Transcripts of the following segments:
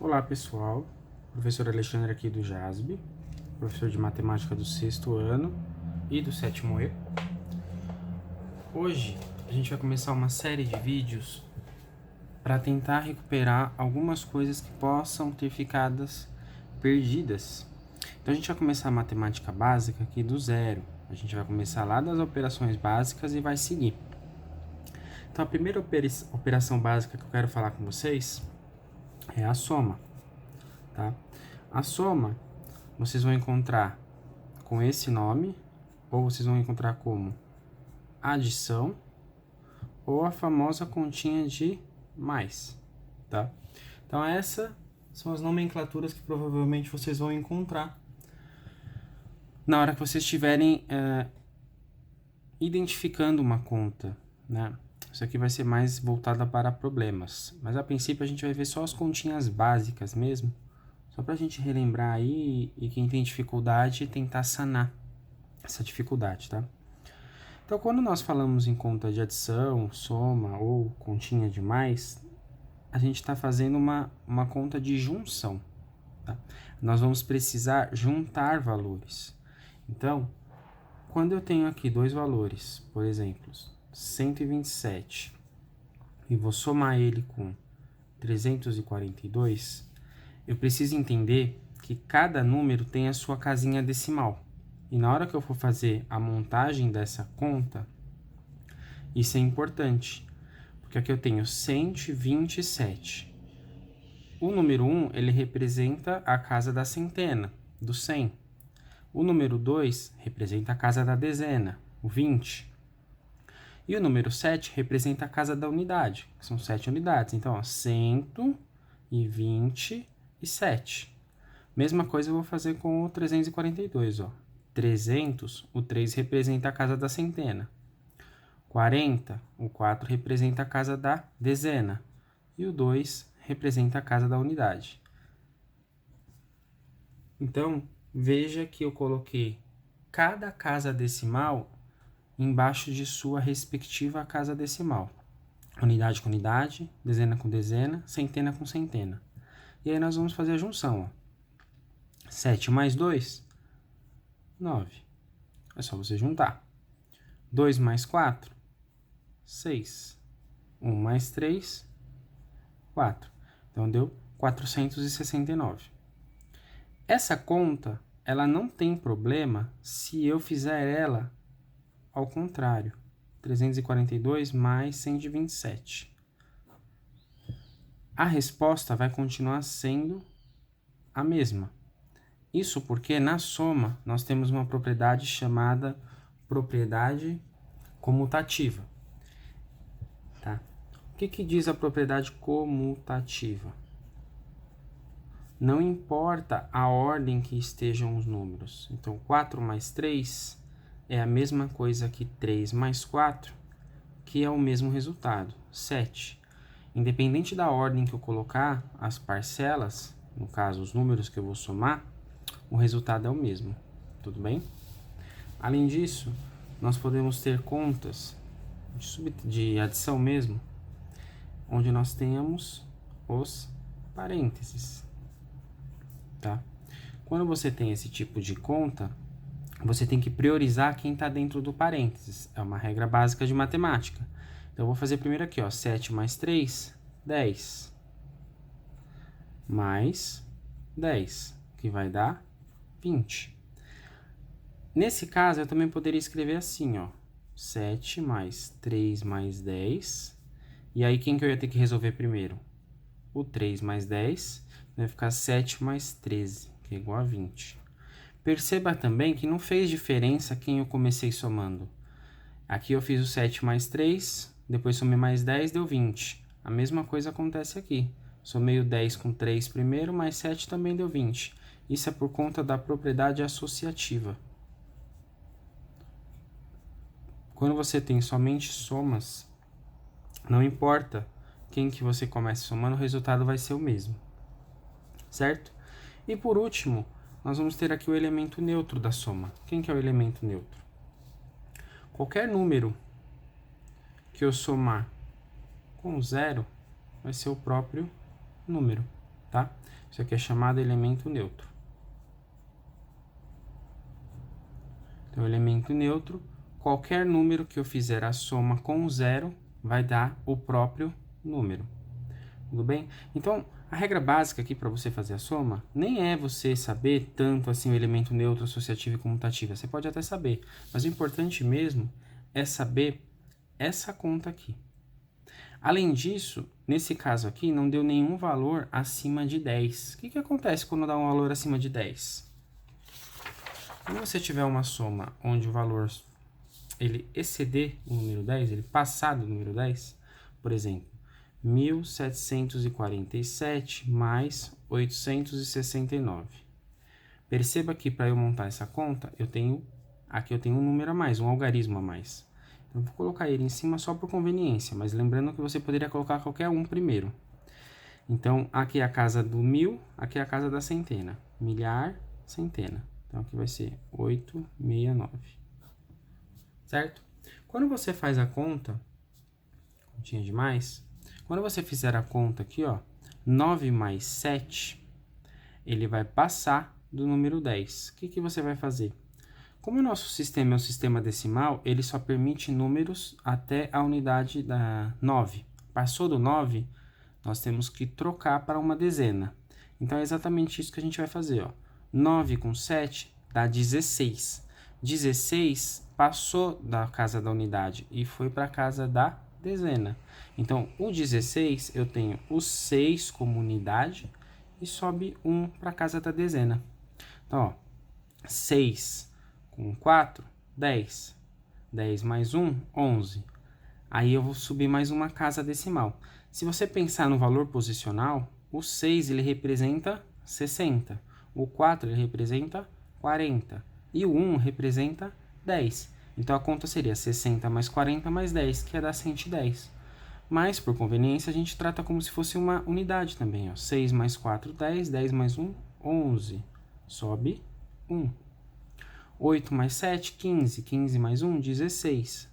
Olá pessoal, professor Alexandre aqui do JASB, professor de matemática do 6º ano e do 7º E. Hoje a gente vai começar uma série de vídeos para tentar recuperar algumas coisas que possam ter ficado perdidas. Então a gente vai começar a matemática básica aqui do zero, a gente vai começar lá das operações básicas e vai seguir. Então a primeira operação básica que eu quero falar com vocês é a soma, tá? A soma vocês vão encontrar com esse nome, ou vocês vão encontrar como adição, ou a famosa continha de mais, tá? Então essas são as nomenclaturas que provavelmente vocês vão encontrar na hora que vocês estiverem identificando uma conta, né? Isso aqui vai ser mais voltada para problemas, mas a princípio a gente vai ver só as continhas básicas mesmo, só para a gente relembrar aí e quem tem dificuldade tentar sanar essa dificuldade, tá? Então, quando nós falamos em conta de adição, soma ou continha de mais, a gente está fazendo uma conta de junção, tá? Nós vamos precisar juntar valores. Então, quando eu tenho aqui dois valores, por exemplo, 127, e vou somar ele com 342, eu preciso entender que cada número tem a sua casinha decimal. E na hora que eu for fazer a montagem dessa conta, isso é importante, porque aqui eu tenho 127. O número 1, ele representa a casa da centena, do 100. O número 2 representa a casa da dezena, o 20. E o número 7 representa a casa da unidade, que são 7 unidades. Então, ó, 127. Mesma coisa eu vou fazer com o 342, ó. 300, o 3 representa a casa da centena. 40, o 4 representa a casa da dezena. E o 2 representa a casa da unidade. Então, veja que eu coloquei cada casa decimal embaixo de sua respectiva casa decimal. Unidade com unidade, dezena com dezena, centena com centena. E aí nós vamos fazer a junção, ó. 7 mais 2, 9. É só você juntar. 2 mais 4, 6. 1 mais 3, 4. Então, deu 469. Essa conta, ela não tem problema se eu fizer ela ao contrário. 342 mais 127. A resposta vai continuar sendo a mesma. Isso porque na soma nós temos uma propriedade chamada propriedade comutativa. Tá? O que diz a propriedade comutativa? Não importa a ordem que estejam os números. Então, 4 mais 3 é a mesma coisa que 3 mais 4, que é o mesmo resultado, 7. Independente da ordem que eu colocar as parcelas, no caso os números que eu vou somar, o resultado é o mesmo, tudo bem? Além disso, nós podemos ter contas de adição mesmo, onde nós tenhamos os parênteses, tá? Quando você tem esse tipo de conta, você tem que priorizar quem está dentro do parênteses. É uma regra básica de matemática. Então, eu vou fazer primeiro aqui, ó, 7 mais 3, 10. Mais 10, que vai dar 20. Nesse caso, eu também poderia escrever assim, ó, 7 mais 3 mais 10. E aí, quem que eu ia ter que resolver primeiro? O 3 mais 10, vai ficar 7 mais 13, que é igual a 20. Perceba também que não fez diferença quem eu comecei somando. Aqui eu fiz o 7 mais 3, depois somei mais 10, deu 20. A mesma coisa acontece aqui. Somei o 10 com 3 primeiro, mais 7 também deu 20. Isso é por conta da propriedade associativa. Quando você tem somente somas, não importa quem que você comece somando, o resultado vai ser o mesmo. Certo? E por último, nós vamos ter aqui o elemento neutro da soma. Quem que é o elemento neutro? Qualquer número que eu somar com 0 vai ser o próprio número. tá? Isso aqui é chamado elemento neutro. Então, elemento neutro, qualquer número que eu fizer a soma com zero vai dar o próprio número. Tudo bem? Então, a regra básica aqui para você fazer a soma nem é você saber tanto assim o elemento neutro, associativo e comutativo. Você pode até saber, mas o importante mesmo é saber essa conta aqui. Além disso, nesse caso aqui, não deu nenhum valor acima de 10. O que acontece quando dá um valor acima de 10? Quando você tiver uma soma onde o valor ele exceder o número 10, ele passar do número 10, por exemplo, 1.747 mais 869. Perceba que para eu montar essa conta, aqui eu tenho um número a mais, um algarismo a mais. Então, eu vou colocar ele em cima só por conveniência, mas lembrando que você poderia colocar qualquer um primeiro. Então, aqui é a casa do mil, aqui é a casa da centena. Milhar, centena. Então, aqui vai ser 869. Certo? Quando você faz a conta, continha de mais, quando você fizer a conta aqui, ó, 9 mais 7, ele vai passar do número 10. O que você vai fazer? Como o nosso sistema é um sistema decimal, ele só permite números até a unidade da 9. Passou do 9, nós temos que trocar para uma dezena. Então, é exatamente isso que a gente vai fazer, ó. 9 com 7 dá 16. 16 passou da casa da unidade e foi para a casa da dezena. Então, o 16, eu tenho o 6 como unidade e sobe 1 para a casa da dezena. Então, ó, 6 com 4, 10. 10 mais 1, 11. Aí eu vou subir mais uma casa decimal. Se você pensar no valor posicional, o 6 ele representa 60. O 4 ele representa 40. E o 1 representa 10. Então, a conta seria 60 mais 40 mais 10, que ia dar 110. Mas, por conveniência, a gente trata como se fosse uma unidade também. Ó. 6 mais 4, 10. 10 mais 1, 11. Sobe 1. 8 mais 7, 15. 15 mais 1, 16.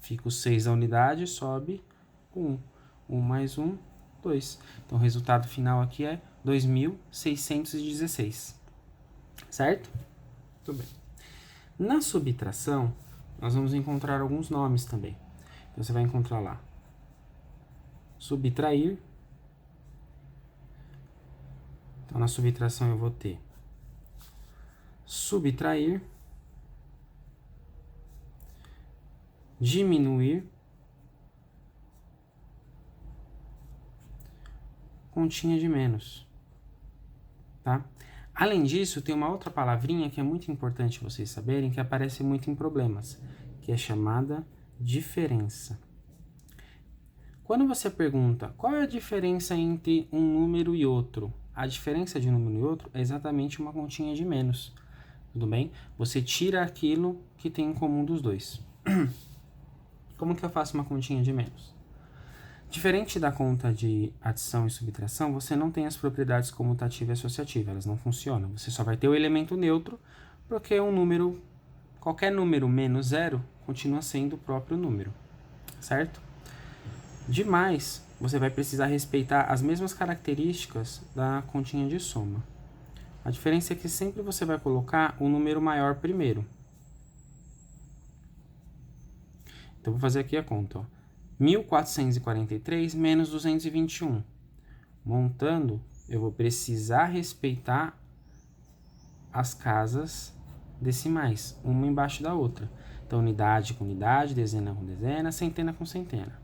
Fica o 6 da unidade, sobe 1. 1 mais 1, 2. Então, o resultado final aqui é 2.616. Certo? Muito bem. Na subtração, nós vamos encontrar alguns nomes também. Então, você vai encontrar lá subtrair. Então, na subtração eu vou ter subtrair, diminuir, continha de menos, tá? Além disso, tem uma outra palavrinha que é muito importante vocês saberem, que aparece muito em problemas, que é chamada diferença. Quando você pergunta qual é a diferença entre um número e outro, a diferença de um número e outro é exatamente uma continha de menos, tudo bem? Você tira aquilo que tem em comum dos dois. Como que eu faço uma continha de menos? Diferente da conta de adição e subtração, você não tem as propriedades comutativa e associativa, elas não funcionam. Você só vai ter o elemento neutro, porque qualquer número menos zero continua sendo o próprio número, certo? Demais, você vai precisar respeitar as mesmas características da continha de soma. A diferença é que sempre você vai colocar o número maior primeiro. Então, vou fazer aqui a conta, ó. 1.443 menos 221. Montando, eu vou precisar respeitar as casas decimais, uma embaixo da outra. Então, unidade com unidade, dezena com dezena, centena com centena.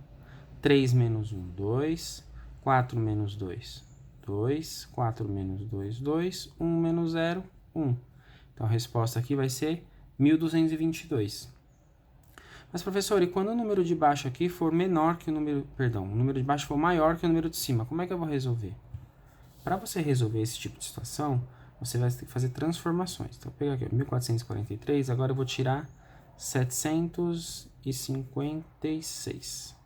3 menos 1, 2. 4 menos 2, 2. 4 menos 2, 2. 1 menos 0, 1. Então, a resposta aqui vai ser 1.222. Mas, professor, e quando o número de baixo aqui for menor que o número... Perdão, o número de baixo for maior que o número de cima, como é que eu vou resolver? Para você resolver esse tipo de situação, você vai ter que fazer transformações. Então, eu vou pegar aqui, 1.443, agora eu vou tirar 756.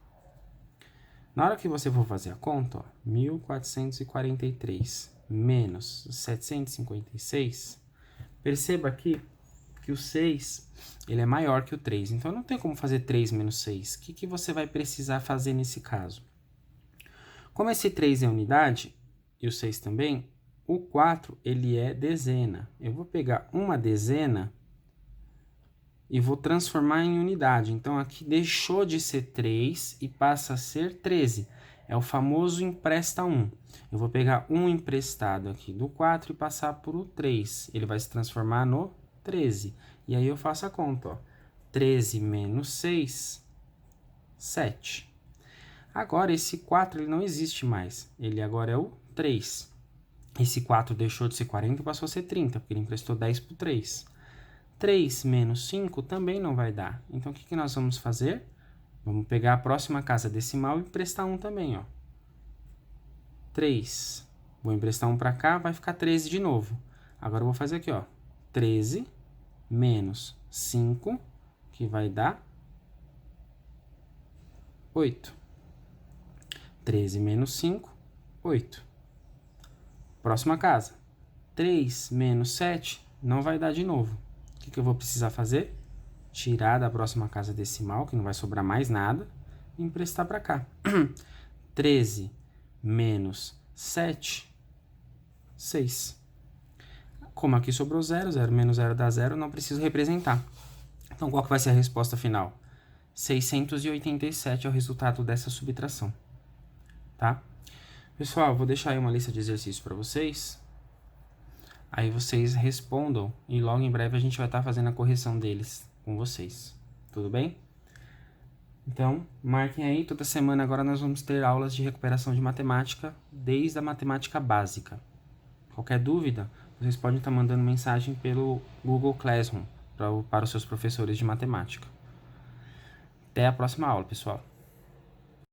Na hora que você for fazer a conta, ó, 1.443 menos 756, perceba aqui que o 6 ele é maior que o 3. Então, não tem como fazer 3 menos 6. O que você vai precisar fazer nesse caso? Como esse 3 é unidade, e o 6 também, o 4, ele é dezena. Eu vou pegar uma dezena e vou transformar em unidade. Então, aqui deixou de ser 3 e passa a ser 13. É o famoso empresta 1. Eu vou pegar um emprestado aqui do 4 e passar por o 3. Ele vai se transformar no 13. E aí eu faço a conta, ó. 13 menos 6, 7. Agora, esse 4 ele não existe mais. Ele agora é o 3. Esse 4 deixou de ser 40 e passou a ser 30, porque ele emprestou 10 por 3. 3 menos 5 também não vai dar. Então, o que nós vamos fazer? Vamos pegar a próxima casa decimal e emprestar 1 também, ó. 3. Vou emprestar 1 para cá, vai ficar 13 de novo. Agora, eu vou fazer aqui, ó. 13 menos 5, que vai dar 8. 13 menos 5, 8. Próxima casa. 3 menos 7 não vai dar de novo. O que eu vou precisar fazer? Tirar da próxima casa decimal, que não vai sobrar mais nada, e emprestar para cá. 13 menos 7, 6. Como aqui sobrou 0, 0 menos 0 dá 0, não preciso representar. Então, qual que vai ser a resposta final? 687 é o resultado dessa subtração. Tá? Pessoal, vou deixar aí uma lista de exercícios para vocês. Aí vocês respondam e logo em breve a gente vai estar fazendo a correção deles com vocês. Tudo bem? Então, marquem aí. Toda semana agora nós vamos ter aulas de recuperação de matemática, desde a matemática básica. Qualquer dúvida, vocês podem estar mandando mensagem pelo Google Classroom para os seus professores de matemática. Até a próxima aula, pessoal.